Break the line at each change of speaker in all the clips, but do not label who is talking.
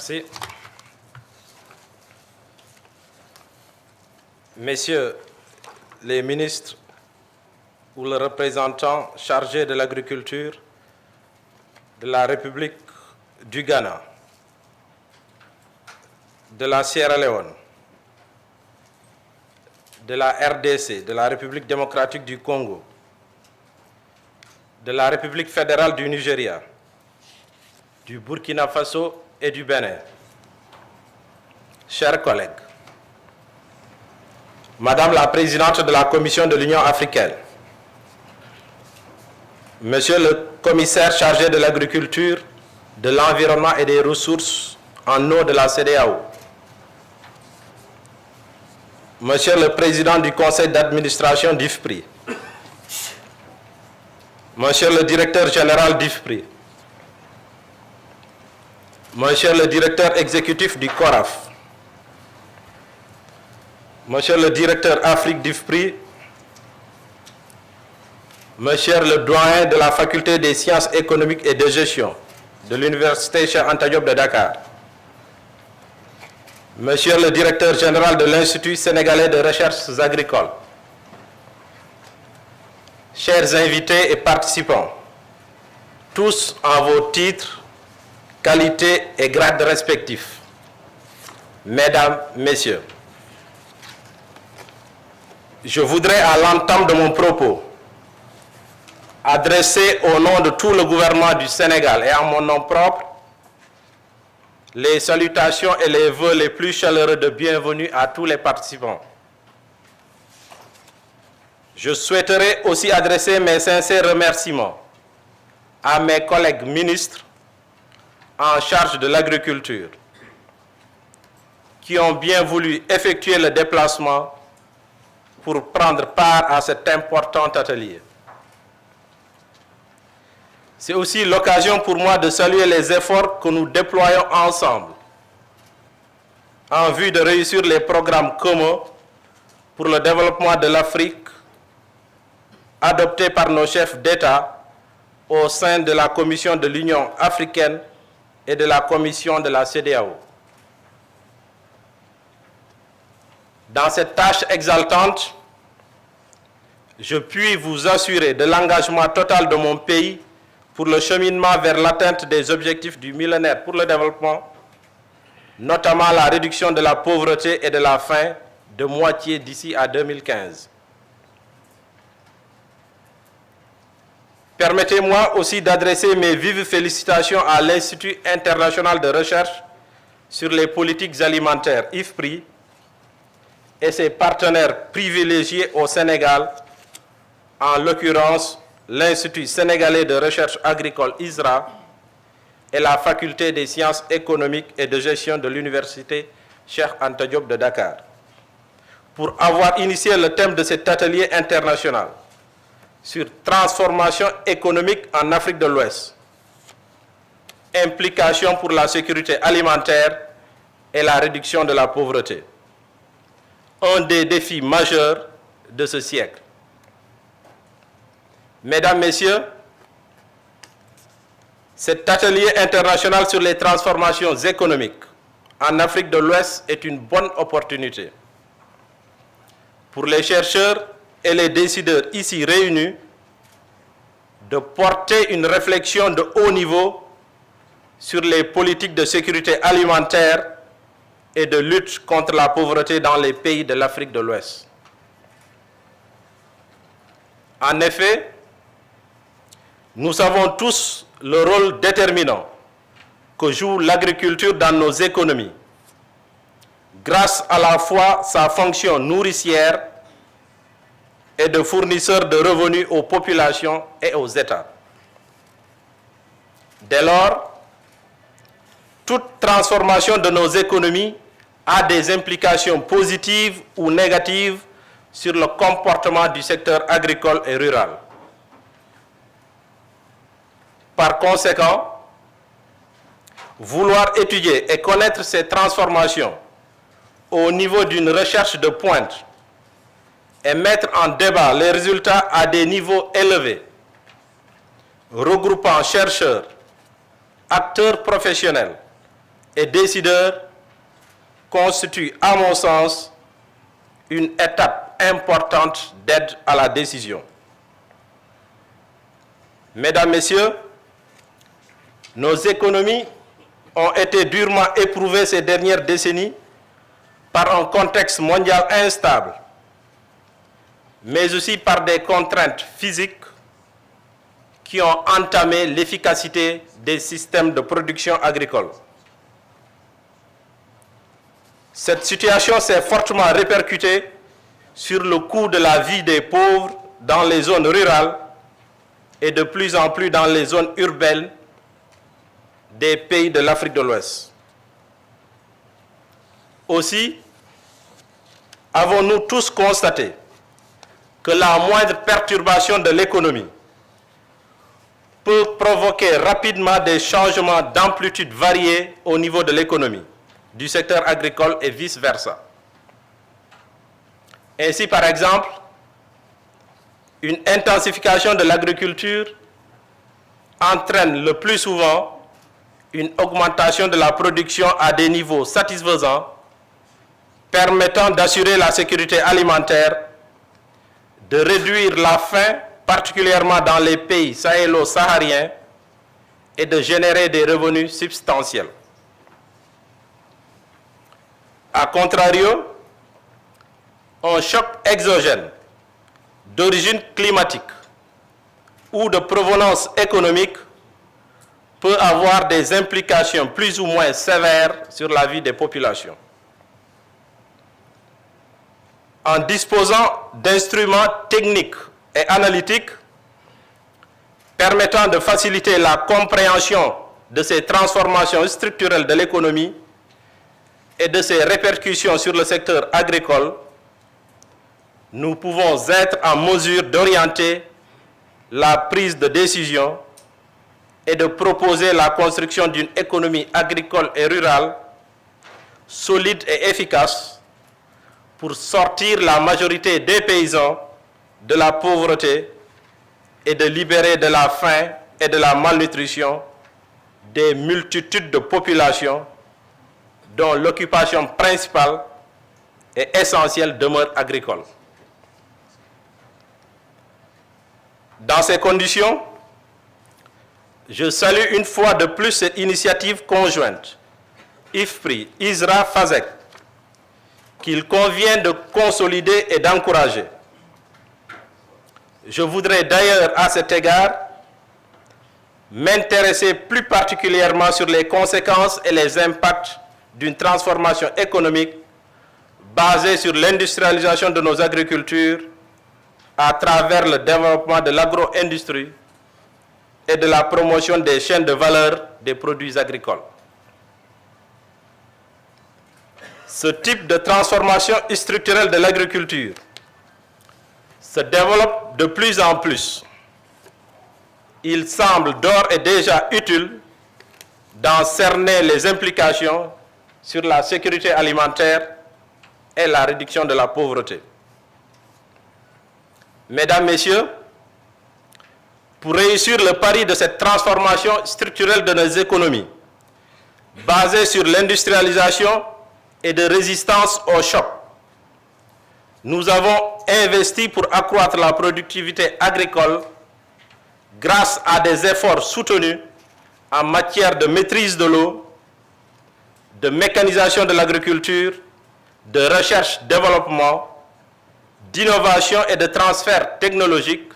Merci. Messieurs les ministres ou le représentant chargé de l'agriculture de la République du Ghana, de la Sierra Leone, de la RDC, de la République démocratique du Congo, de la République fédérale du Nigeria, du Burkina Faso et du Bénin. Chers collègues, Madame la Présidente de la Commission de l'Union africaine, Monsieur le Commissaire chargé de l'agriculture, de l'environnement et des ressources en eau de la CEDEAO, Monsieur le Président du Conseil d'administration d'IFPRI, Monsieur le Directeur général d'IFPRI, Monsieur le Directeur exécutif du CORAF, Monsieur le Directeur Afrique d'IFPRI, Monsieur le Doyen de la Faculté des Sciences économiques et de gestion de l'Université Cheikh Anta Diop de Dakar, Monsieur le Directeur général de l'Institut sénégalais de recherches agricoles, chers invités et participants, tous en vos titres, qualités et grades respectifs, Mesdames, Messieurs, je voudrais à l'entame de mon propos adresser au nom de tout le gouvernement du Sénégal et en mon nom propre les salutations et les vœux les plus chaleureux de bienvenue à tous les participants. Je souhaiterais aussi adresser mes sincères remerciements à mes collègues ministres en charge de l'agriculture qui ont bien voulu effectuer le déplacement pour prendre part à cet important atelier. C'est aussi l'occasion pour moi de saluer les efforts que nous déployons ensemble en vue de réussir les programmes communs pour le développement de l'Afrique adoptés par nos chefs d'État au sein de la Commission de l'Union africaine et de la Commission de la CEDEAO. Dans cette tâche exaltante, je puis vous assurer de l'engagement total de mon pays pour le cheminement vers l'atteinte des objectifs du millénaire pour le développement, notamment la réduction de la pauvreté et de la faim de moitié d'ici à 2015. Permettez-moi aussi d'adresser mes vives félicitations à l'Institut international de recherche sur les politiques alimentaires, IFPRI, et ses partenaires privilégiés au Sénégal, en l'occurrence l'Institut sénégalais de recherche agricole ISRA et la Faculté des sciences économiques et de gestion de l'Université Cheikh Anta Diop de Dakar, pour avoir initié le thème de cet atelier international sur transformation économique en Afrique de l'Ouest, implication pour la sécurité alimentaire et la réduction de la pauvreté, un des défis majeurs de ce siècle. Mesdames, Messieurs, cet atelier international sur les transformations économiques en Afrique de l'Ouest est une bonne opportunité pour les chercheurs et les décideurs ici réunis de porter une réflexion de haut niveau sur les politiques de sécurité alimentaire et de lutte contre la pauvreté dans les pays de l'Afrique de l'Ouest. En effet, nous savons tous le rôle déterminant que joue l'agriculture dans nos économies, grâce à la fois sa fonction nourricière et de fournisseur de revenus aux populations et aux États. Dès lors, toute transformation de nos économies a des implications positives ou négatives sur le comportement du secteur agricole et rural. Par conséquent, vouloir étudier et connaître ces transformations au niveau d'une recherche de pointe et mettre en débat les résultats à des niveaux élevés, regroupant chercheurs, acteurs professionnels, et décideurs constitue, à mon sens, une étape importante d'aide à la décision. Mesdames, Messieurs, nos économies ont été durement éprouvées ces dernières décennies par un contexte mondial instable, mais aussi par des contraintes physiques qui ont entamé l'efficacité des systèmes de production agricole. Cette situation s'est fortement répercutée sur le coût de la vie des pauvres dans les zones rurales et de plus en plus dans les zones urbaines des pays de l'Afrique de l'Ouest. Aussi, avons-nous tous constaté que la moindre perturbation de l'économie peut provoquer rapidement des changements d'amplitude variés au niveau de l'économie, du secteur agricole et vice-versa. Ainsi, par exemple, une intensification de l'agriculture entraîne le plus souvent une augmentation de la production à des niveaux satisfaisants, permettant d'assurer la sécurité alimentaire, de réduire la faim, particulièrement dans les pays sahélo-sahariens, et de générer des revenus substantiels. A contrario, un choc exogène d'origine climatique ou de provenance économique peut avoir des implications plus ou moins sévères sur la vie des populations. En disposant d'instruments techniques et analytiques permettant de faciliter la compréhension de ces transformations structurelles de l'économie et de ses répercussions sur le secteur agricole, nous pouvons être en mesure d'orienter la prise de décision et de proposer la construction d'une économie agricole et rurale solide et efficace pour sortir la majorité des paysans de la pauvreté et de libérer de la faim et de la malnutrition des multitudes de populations dont l'occupation principale et essentielle demeure agricole. Dans ces conditions, je salue une fois de plus cette initiative conjointe, IFPRI, ISRA, FASEC, qu'il convient de consolider et d'encourager. Je voudrais d'ailleurs à cet égard m'intéresser plus particulièrement sur les conséquences et les impacts d'une transformation économique basée sur l'industrialisation de nos agricultures à travers le développement de l'agro-industrie et de la promotion des chaînes de valeur des produits agricoles. Ce type de transformation structurelle de l'agriculture se développe de plus en plus. Il semble d'ores et déjà utile d'en cerner les implications sur la sécurité alimentaire et la réduction de la pauvreté. Mesdames, Messieurs, pour réussir le pari de cette transformation structurelle de nos économies, basée sur l'industrialisation et de résistance au choc, nous avons investi pour accroître la productivité agricole grâce à des efforts soutenus en matière de maîtrise de l'eau, de mécanisation de l'agriculture, de recherche-développement, d'innovation et de transfert technologique,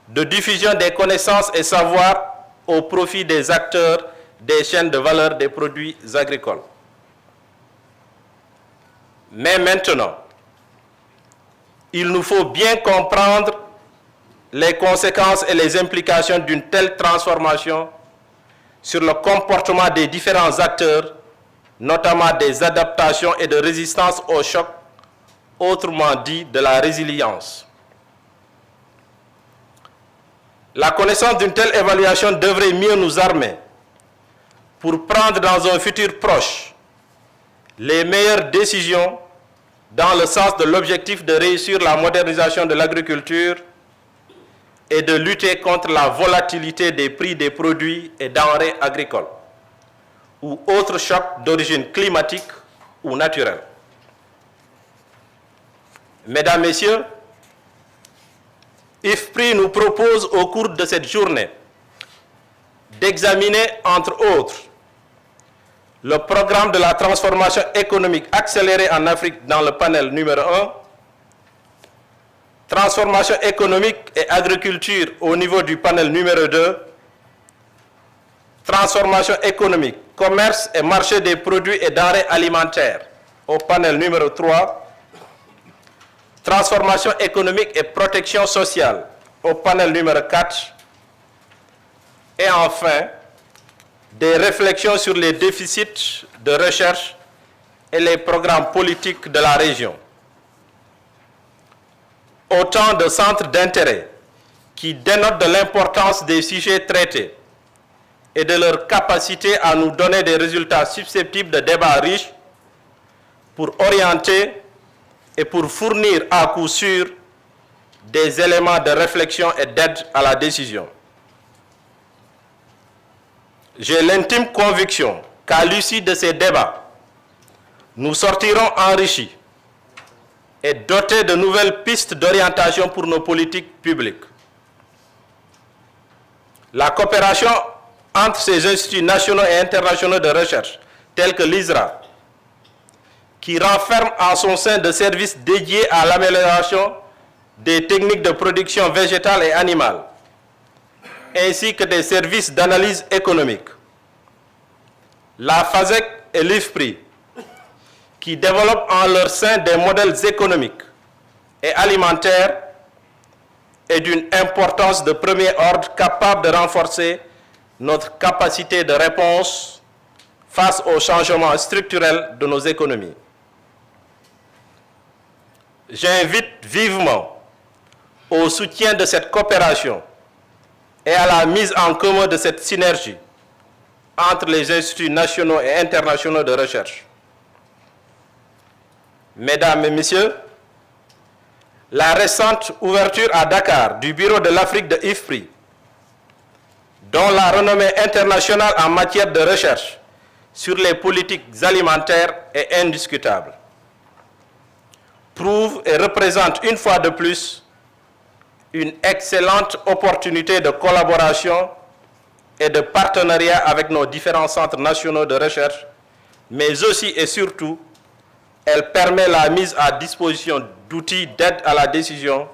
de diffusion des connaissances et savoirs au profit des acteurs des chaînes de valeur des produits agricoles. Mais maintenant, il nous faut bien comprendre les conséquences et les implications d'une telle transformation sur le comportement des différents acteurs, notamment des adaptations et de résistance au choc, autrement dit de la résilience. La connaissance d'une telle évaluation devrait mieux nous armer pour prendre dans un futur proche les meilleures décisions dans le sens de l'objectif de réussir la modernisation de l'agriculture et de lutter contre la volatilité des prix des produits et denrées agricoles. ou autres chocs d'origine climatique ou naturelle. Mesdames, Messieurs, IFPRI nous propose au cours de cette journée d'examiner, entre autres, le programme de la transformation économique accélérée en Afrique dans le panel numéro 1, transformation économique et agriculture au niveau du panel numéro 2, transformation économique, commerce et marché des produits et denrées alimentaires au panel numéro 3, transformation économique et protection sociale au panel numéro 4, et enfin, des réflexions sur les déficits de recherche et les programmes politiques de la région. Autant de centres d'intérêt qui dénotent de l'importance des sujets traités et de leur capacité à nous donner des résultats susceptibles de débats riches pour orienter et pour fournir à coup sûr des éléments de réflexion et d'aide à la décision. J'ai l'intime conviction qu'à l'issue de ces débats, nous sortirons enrichis et dotés de nouvelles pistes d'orientation pour nos politiques publiques. La coopération entre ces instituts nationaux et internationaux de recherche, tels que l'ISRA, qui renferme en son sein des services dédiés à l'amélioration des techniques de production végétale et animale, ainsi que des services d'analyse économique. La FASEC et l'IFPRI, qui développent en leur sein des modèles économiques et alimentaires et d'une importance de premier ordre capable de renforcer notre capacité de réponse face aux changements structurels de nos économies. J'invite vivement au soutien de cette coopération et à la mise en commun de cette synergie entre les instituts nationaux et internationaux de recherche. Mesdames et Messieurs, la récente ouverture à Dakar du bureau de l'Afrique de IFPRI, dont la renommée internationale en matière de recherche sur les politiques alimentaires est indiscutable, prouve et représente une fois de plus une excellente opportunité de collaboration et de partenariat avec nos différents centres nationaux de recherche, mais aussi et surtout, elle permet la mise à disposition d'outils d'aide à la décision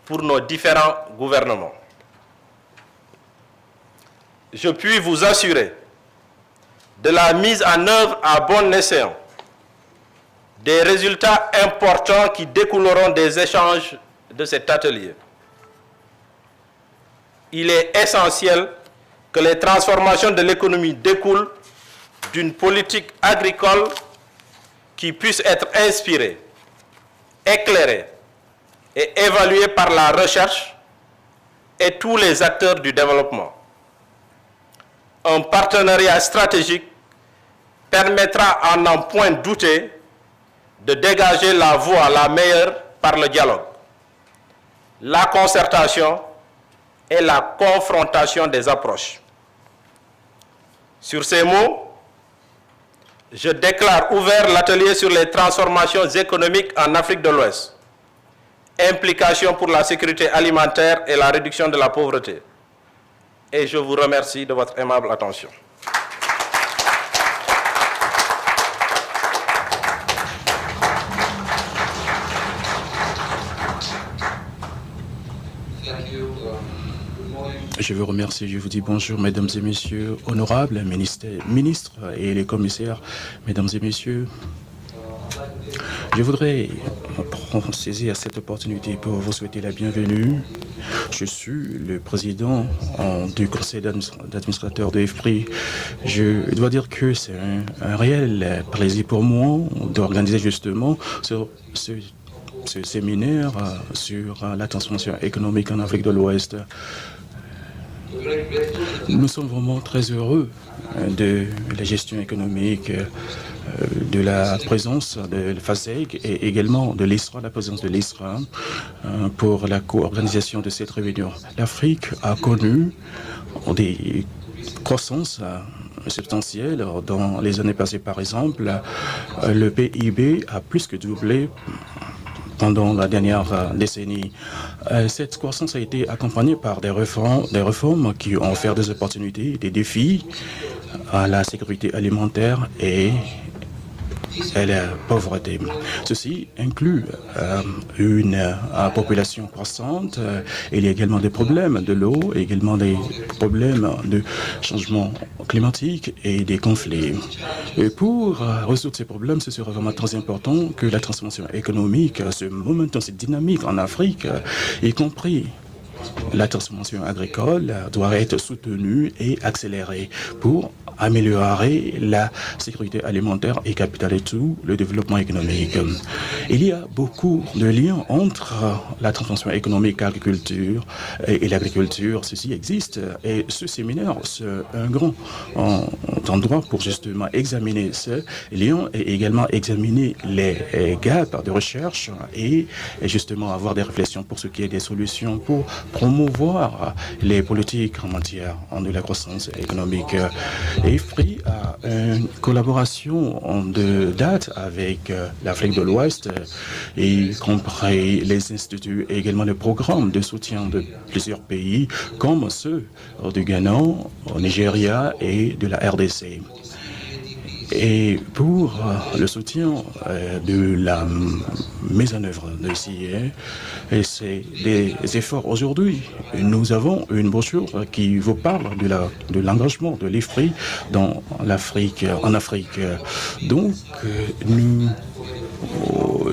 pour nos différents gouvernements. Je puis vous assurer de la mise en œuvre à bon escient des résultats importants qui découleront des échanges de cet atelier. Il est essentiel que les transformations de l'économie découlent d'une politique agricole qui puisse être inspirée, éclairée et évaluée par la recherche et tous les acteurs du développement. Un partenariat stratégique permettra à n'en point douter de dégager la voie la meilleure par le dialogue, la concertation et la confrontation des approches. Sur ces mots, je déclare ouvert l'atelier sur les transformations économiques en Afrique de l'Ouest, implications pour la sécurité alimentaire et la réduction de la pauvreté. Et je vous remercie de votre aimable attention.
Je vous remercie, je vous dis bonjour, mesdames et messieurs, honorables ministres et les commissaires, mesdames et messieurs. Je voudrais saisir cette opportunité pour vous souhaiter la bienvenue. Je suis le président du conseil d'administrateur de IFPRI. Je dois dire que c'est un réel plaisir pour moi d'organiser justement ce séminaire sur la transformation économique en Afrique de l'Ouest. Nous sommes vraiment très heureux de la gestion économique, de la présence de FASEG et également de l'ISRA, la présence de l'ISRA pour la co-organisation de cette réunion. L'Afrique a connu des croissances substantielle. Dans les années passées, par exemple, le PIB a plus que doublé pendant la dernière décennie. Cette croissance a été accompagnée par des réformes qui ont offert des opportunités, des défis à la sécurité alimentaire et la pauvreté. Ceci inclut une population croissante. Il y a également des problèmes de l'eau, également des problèmes de changement climatique et des conflits. Et pour résoudre ces problèmes, ce sera vraiment très important que la transformation économique, ce momentum, cette dynamique en Afrique, y compris la transformation agricole, doit être soutenue et accélérée pour améliorer la sécurité alimentaire et capitaliser tout le développement économique. Il y a beaucoup de liens entre la transformation économique, l'agriculture et l'agriculture. Ceci existe et ce séminaire, c'est un grand endroit pour justement examiner ce lien et également examiner les gaps de recherche et justement avoir des réflexions pour ce qui est des solutions pour promouvoir les politiques en matière de la croissance économique. IFPRI a une collaboration de date avec l'Afrique de l'Ouest, y compris les instituts et également les programmes de soutien de plusieurs pays, comme ceux du Ghana, au Nigeria et de la RDC. Et pour le soutien de la mise en œuvre de CIA, et c'est des efforts aujourd'hui. Nous avons une brochure qui vous parle de l'engagement de l'IFPRI dans l'Afrique, en Afrique. Donc,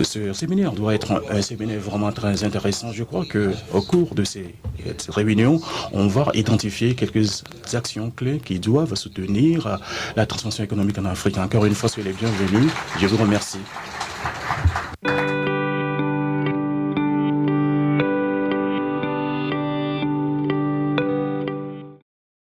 ce séminaire doit être un séminaire vraiment très intéressant. Je crois qu'au cours de cette réunion, on va identifier quelques actions clés qui doivent soutenir la transformation économique en Afrique. Encore une fois, soyez les bienvenus. Je vous remercie.